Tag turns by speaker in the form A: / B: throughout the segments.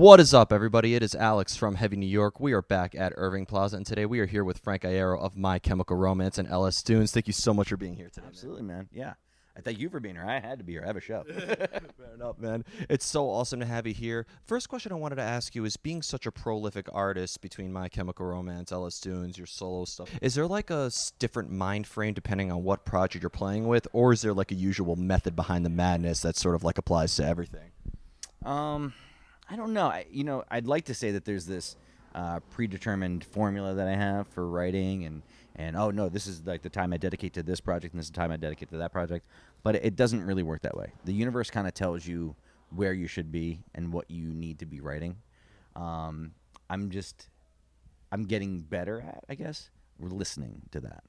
A: What is up, everybody? It is Alex from Heavy New York. We are back at Irving Plaza, and today we are here with Frank Iero of My Chemical Romance and LS Dunes. Thank you so much for being here today.
B: Absolutely, man. Yeah. I thank you for being here. I had to be here. I have a show.
A: Fair enough, man. It's so awesome to have you here. First question I wanted to ask you is, being such a prolific artist between My Chemical Romance, LS Dunes, your solo stuff, is there like a different mind frame depending on what project you're playing with, or is there like a usual method behind the madness that sort of like applies to everything?
B: I don't know. I'd like to say that there's this predetermined formula that I have for writing, and oh no, this is like the time I dedicate to this project, and this is the time I dedicate to that project. But it doesn't really work that way. The universe kind of tells you where you should be and what you need to be writing. Um, I'm getting better at, I guess, listening to that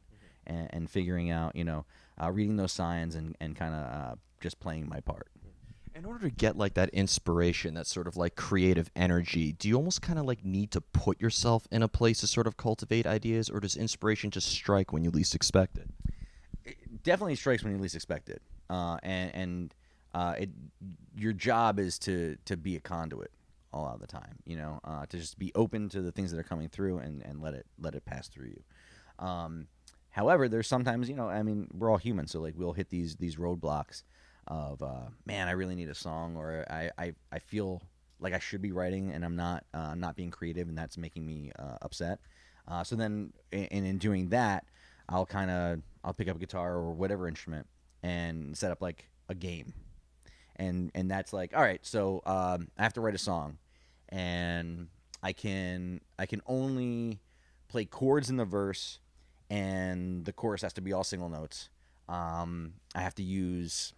B: and figuring out, reading those signs and kind of just playing my part.
A: In order to get like that inspiration, that sort of like creative energy, do you almost kind of like need to put yourself in a place to sort of cultivate ideas, or does inspiration just strike when you least expect it?
B: It definitely strikes when you least expect it. It your job is to be a conduit all of the time. To just be open to the things that are coming through and let it pass through you. However, there's sometimes we're all human, so like we'll hit these roadblocks of man, I really need a song, or I feel like I should be writing and I'm not being creative, and that's making me upset. So then in doing that, I'll pick up a guitar or whatever instrument and set up like a game, and that's like, all right, so I have to write a song, and I can only play chords in the verse, and the chorus has to be all single notes. I have to use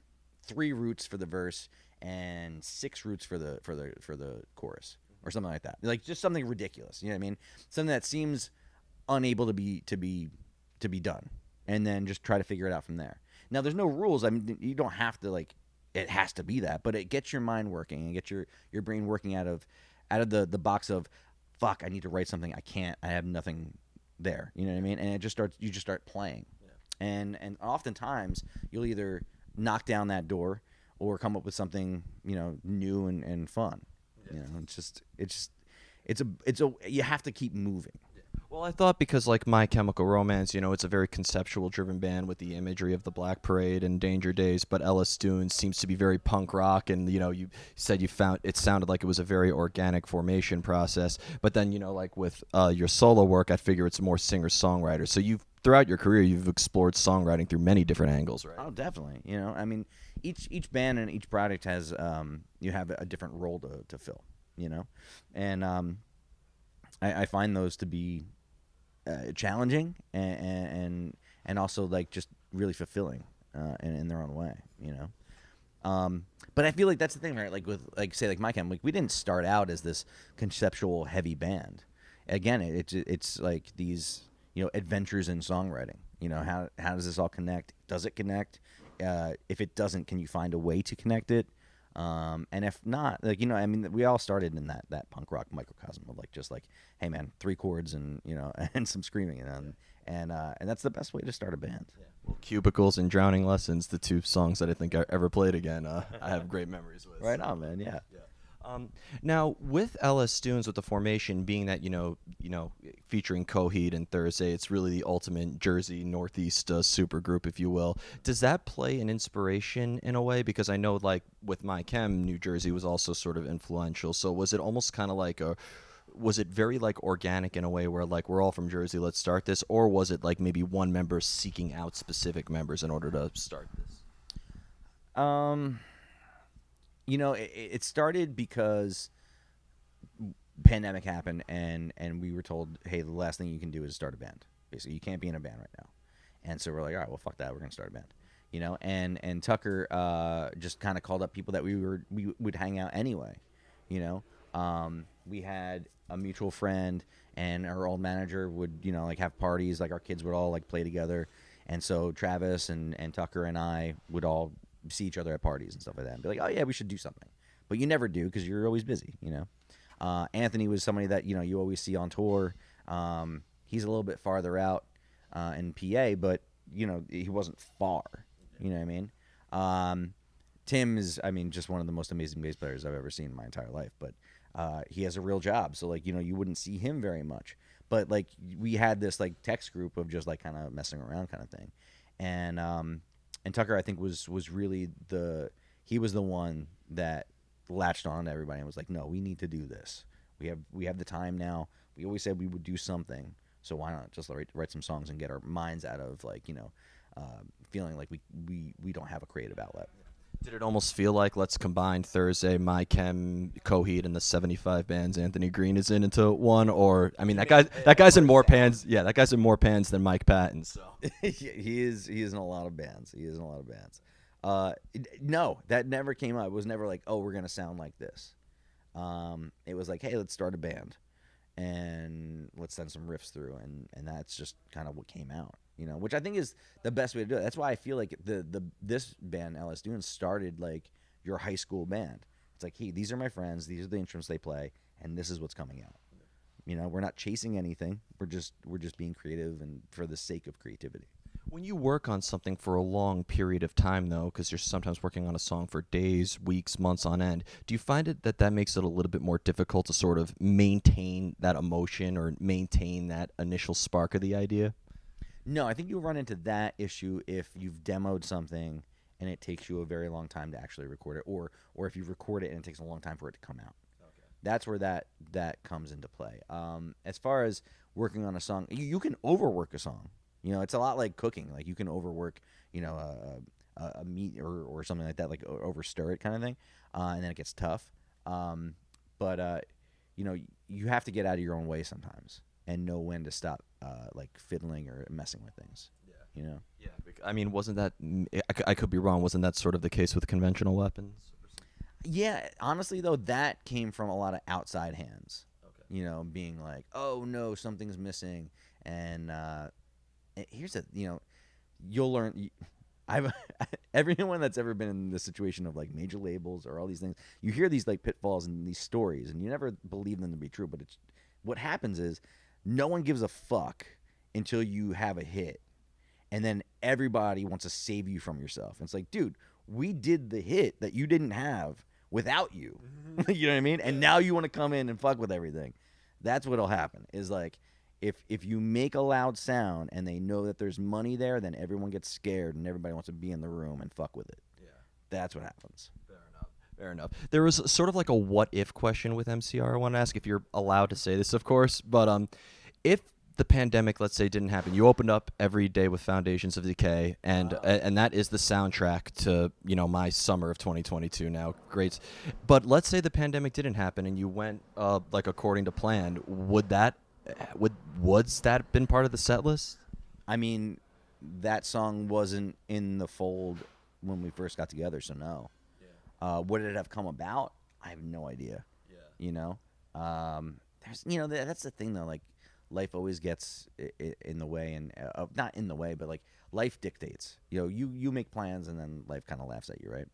B: 3 roots for the verse and 6 roots for the chorus, or something like that. Like just something ridiculous. You know what I mean? Something that seems unable to be done, and then just try to figure it out from there. Now, there's no rules. I mean, you don't have to like it has to be that, but it gets your mind working and gets your brain working out of the box of fuck. I need to write something. I can't. I have nothing there. You know what I mean? And you just start playing, and oftentimes you'll either knock down that door or come up with something new and fun. It's a you have to keep moving.
A: Well, I thought because like My Chemical Romance, it's a very conceptual driven band with the imagery of the Black Parade and Danger Days, but LS Dunes seems to be very punk rock, and you said you found it sounded like it was a very organic formation process. But then like with your solo work, I figure it's more singer songwriter. So you've throughout your career you've explored songwriting through many different angles, right?
B: Oh, definitely. I mean, each band and each project has you have a different role to fill. And I find those to be challenging and also like just really fulfilling in their own way. But I feel like that's the thing, right? Like with like say like My Chem, like we didn't start out as this conceptual heavy band. Again, it's like these adventures in songwriting. How does this all connect? Does it connect? If it doesn't, can you find a way to connect it? And if not, like I mean, we all started in that punk rock microcosm of like just like, hey man, 3 chords and and some screaming, and that's the best way to start a band.
A: Yeah. Well, Cubicles and Drowning Lessons, the 2 songs that I think I ever played again. I have great memories with.
B: Right on, man. Yeah.
A: Now, with LS Dunes, with the formation being that featuring Coheed and Thursday, it's really the ultimate Jersey Northeast super group, if you will. Does that play an inspiration in a way? Because I know, like with My Chem, New Jersey was also sort of influential. So was it almost kind of like was it very like organic in a way where like we're all from Jersey, let's start this, or was it like maybe one member seeking out specific members in order to start this?
B: Um. It started because pandemic happened, and we were told, hey, the last thing you can do is start a band. Basically, you can't be in a band right now. And so we're like, all right, well, fuck that. We're going to start a band. And Tucker just kind of called up people that we would hang out anyway. We had a mutual friend, and our old manager would, like have parties, like our kids would all like play together. And so Travis and Tucker and I would all see each other at parties and stuff like that and be like, oh yeah, we should do something. But you never do because you're always busy. Anthony was somebody that you always see on tour. He's a little bit farther out in PA, but he wasn't far. You know what I mean? Tim is, just one of the most amazing bass players I've ever seen in my entire life. But he has a real job, so like you wouldn't see him very much. But like we had this like text group of just like kind of messing around kind of thing, and Tucker I think was really he was the one that latched on to everybody and was like, no, we need to do this. We have the time now. We always said we would do something, so why not just write some songs and get our minds out of like feeling like we don't have a creative outlet.
A: Did it almost feel like let's combine Thursday, My Chem, Coheed, and the 75 bands Anthony Green is in into one? Or I mean, that guy's in more pans. Yeah, that guy's in more pans than Mike Patton. So
B: He is in a lot of bands. He is in a lot of bands. No, that never came up. It was never like, oh, we're gonna sound like this. It was like, hey, let's start a band and let's send some riffs through, and that's just kind of what came out, which I think is the best way to do it. That's why I feel like this band LS Dunes started like your high school band. It's like, hey, these are my friends, these are the instruments they play, and this is what's coming out. We're not chasing anything. We're just being creative and for the sake of creativity.
A: when you work on something for a long period of time, though, because you're sometimes working on a song for days, weeks, months on end, do you find that makes it a little bit more difficult to sort of maintain that emotion or maintain that initial spark of the idea?
B: No, I think you'll run into that issue if you've demoed something and it takes you a very long time to actually record it, or if you record it and it takes a long time for it to come out. Okay. That's where that comes into play. As far as working on a song, you can overwork a song. It's a lot like cooking. Like you can overwork, a meat or something like that, like overstir it kind of thing, and then it gets tough. But you have to get out of your own way sometimes and know when to stop, like fiddling or messing with things. Yeah.
A: Yeah. I mean, wasn't that? I could be wrong. Wasn't that sort of the case with conventional weapons?
B: Yeah. Honestly, though, that came from a lot of outside hands.
A: Okay.
B: Being like, oh no, something's missing, and here's you'll learn. I've everyone that's ever been in the situation of like major labels or all these things, you hear these like pitfalls and these stories, and you never believe them to be true. But it's what happens is no one gives a fuck until you have a hit, and then everybody wants to save you from yourself. And it's like, dude, we did the hit that you didn't have without you. You know what I mean? And now you want to come in and fuck with everything. That's what'll happen. Is like, if you make a loud sound and they know that there's money there, then everyone gets scared and everybody wants to be in the room and fuck with it. Yeah. That's what happens.
A: Fair enough. There was sort of like a what if question with MCR. I want to ask if you're allowed to say this, of course, but if the pandemic, let's say, didn't happen, you opened up every day with Foundations of Decay, and that is the soundtrack to my summer of 2022. Now, great, but let's say the pandemic didn't happen and you went like according to plan. Would that been part of the set list?
B: I mean, that song wasn't in the fold when we first got together, so no. Yeah. Would it have come about? I have no idea. Yeah. There's that's the thing though. Like, life always gets in the way, and not in the way, but like life dictates. You make plans, and then life kind of laughs at you, right?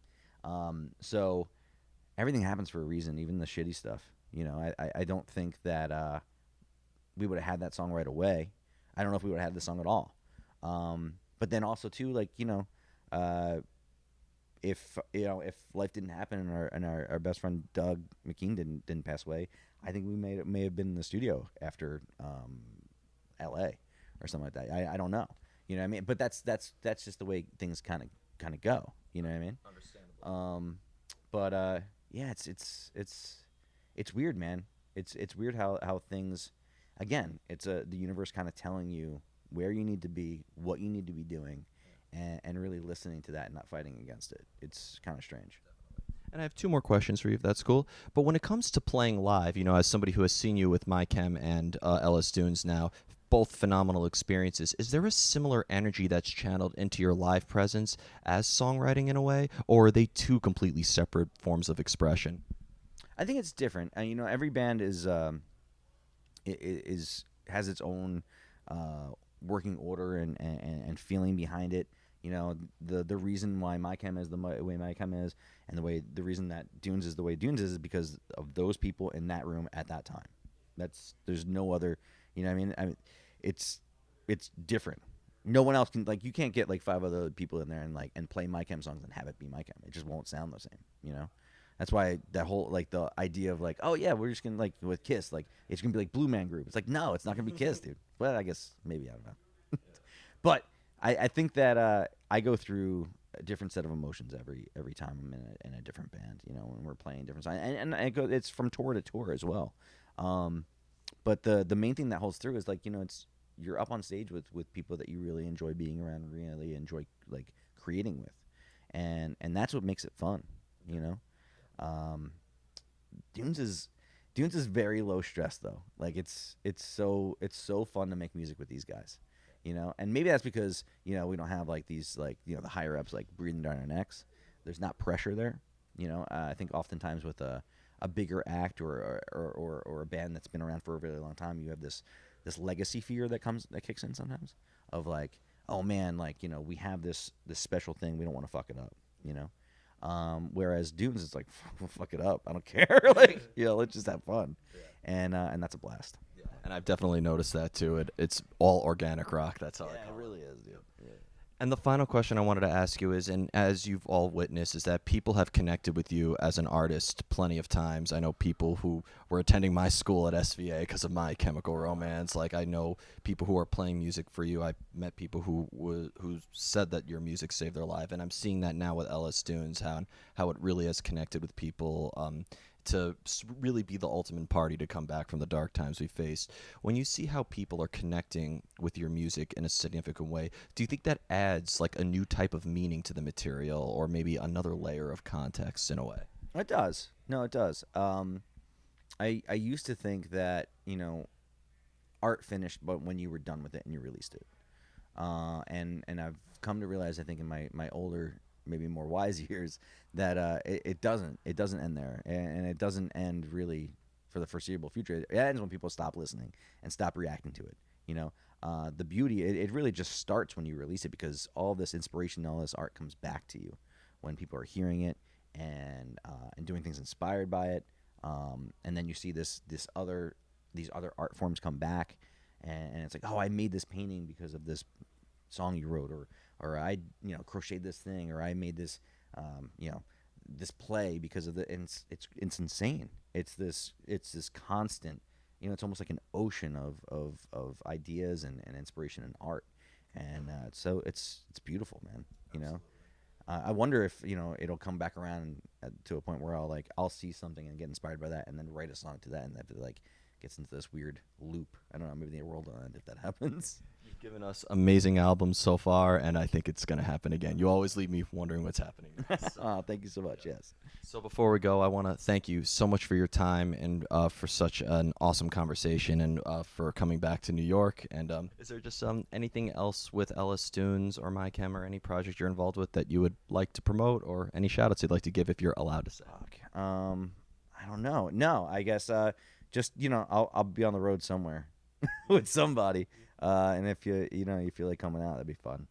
B: So everything happens for a reason, even the shitty stuff. I don't think that we would have had that song right away. I don't know if we would have had the song at all. But then also too, like if life didn't happen and our best friend Doug McKean didn't pass away, I think we may have been in the studio after L.A. or something like that. I don't know. You know what I mean? But that's just the way things kind of go. You know what I mean?
A: Understandable.
B: But yeah, it's weird, man. It's weird how things. Again, it's the universe kind of telling you where you need to be, what you need to be doing, and really listening to that and not fighting against it. It's kind of strange.
A: And I have two more questions for you, if that's cool. But when it comes to playing live, as somebody who has seen you with My Chem and LS Dunes now, both phenomenal experiences, is there a similar energy that's channeled into your live presence as songwriting in a way, or are they two completely separate forms of expression?
B: I think it's different. Every band has its own working order and feeling behind it. The reason why My Chem is the way My Chem is, and the reason that Dunes is the way Dunes is because of those people in that room at that time. There's no other. You know what I mean? It's different. No one else can, like, you can't get like 5 other people in there and play My Chem songs and have it be My Chem. It just won't sound the same. That's why that whole like the idea of like, oh yeah, we're just gonna like with Kiss, like it's gonna be like Blue Man Group. It's like no, it's not gonna be Kiss, dude. Well, I guess maybe I don't know, but I think that I go through a different set of emotions every time I'm in a different band. You know, when we're playing different songs, and it's from tour to tour as well. Um, but the main thing that holds through is like it's you're up on stage with people that you really enjoy being around, really enjoy like creating with, and that's what makes it fun. You know. Um, Dunes is very low stress though. Like it's so fun to make music with these guys, And maybe that's because we don't have like these like the higher ups like breathing down our necks. There's not pressure there. I think oftentimes with a bigger act or a band that's been around for a really long time, you have this legacy fear that kicks in sometimes of like, oh man, like we have this special thing, we don't want to fuck it up, whereas Dunes is like, fuck it up. I don't care. Like, let's just have fun. And that's a blast.
A: And I've definitely noticed that too. It's all organic rock. That's how I
B: Yeah,
A: call
B: it
A: it.
B: really is, dude. Yeah.
A: And the final question I wanted to ask you is, and as you've all witnessed, is that people have connected with you as an artist plenty of times. I know people who were attending my school at SVA because of My Chemical Romance. Like I know people who are playing music for you. I met people who said that your music saved their life, and I'm seeing that now with Ellis Dunes, how it really has connected with people. To really be the ultimate party to come back from the dark times we faced. When you see how people are connecting with your music in a significant way, do you think that adds like a new type of meaning to the material, or maybe another layer of context in a way?
B: It does. No, it does. I used to think that art finished, but when you were done with it and you released it, and I've come to realize, I think in my older, maybe more wise years, that it doesn't end there, and it doesn't end really for the foreseeable future. It ends when people stop listening and stop reacting to it. The beauty, it really just starts when you release it, because all this inspiration, all this art comes back to you when people are hearing it and doing things inspired by it, and then you see these other art forms come back, and it's like, oh, I made this painting because of this song you wrote, or I crocheted this thing, or I made this this play because of the, and it's insane. It's this constant, it's almost like an ocean of ideas and inspiration and art, and so it's beautiful, man. I wonder if it'll come back around to a point where I'll see something and get inspired by that, and then write a song to that, and that like gets into this weird loop. I don't know. Maybe the world will end if that happens.
A: You've given us amazing albums so far, and I think it's going to happen again. You always leave me wondering what's happening next.
B: Oh, thank you so much. Yes.
A: So before we go, I want to thank you so much for your time and for such an awesome conversation, and for coming back to New York. And is there just anything else with Ellis Dunes or My Chem, or any project you're involved with that you would like to promote, or any shout-outs you'd like to give if you're allowed to say?
B: Okay. I don't know. No, I guess just I'll be on the road somewhere with somebody, and if you feel like coming out, that'd be fun.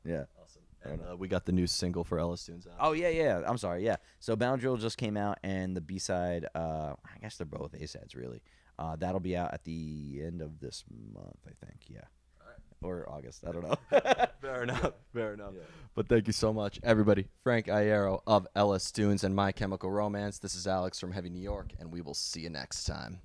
B: Yeah.
A: Awesome. And we got the new single for Ellis Dunes out.
B: Oh yeah. I'm sorry. Yeah. So Boundary just came out, and the B-side, I guess they're both A-sides really. That'll be out at the end of this month, I think. Yeah. Or August. I don't know.
A: Fair enough.
B: Yeah.
A: But thank you so much, everybody. Frank Iero of Ellis Dunes and My Chemical Romance. This is Alex from Heavy New York, and we will see you next time.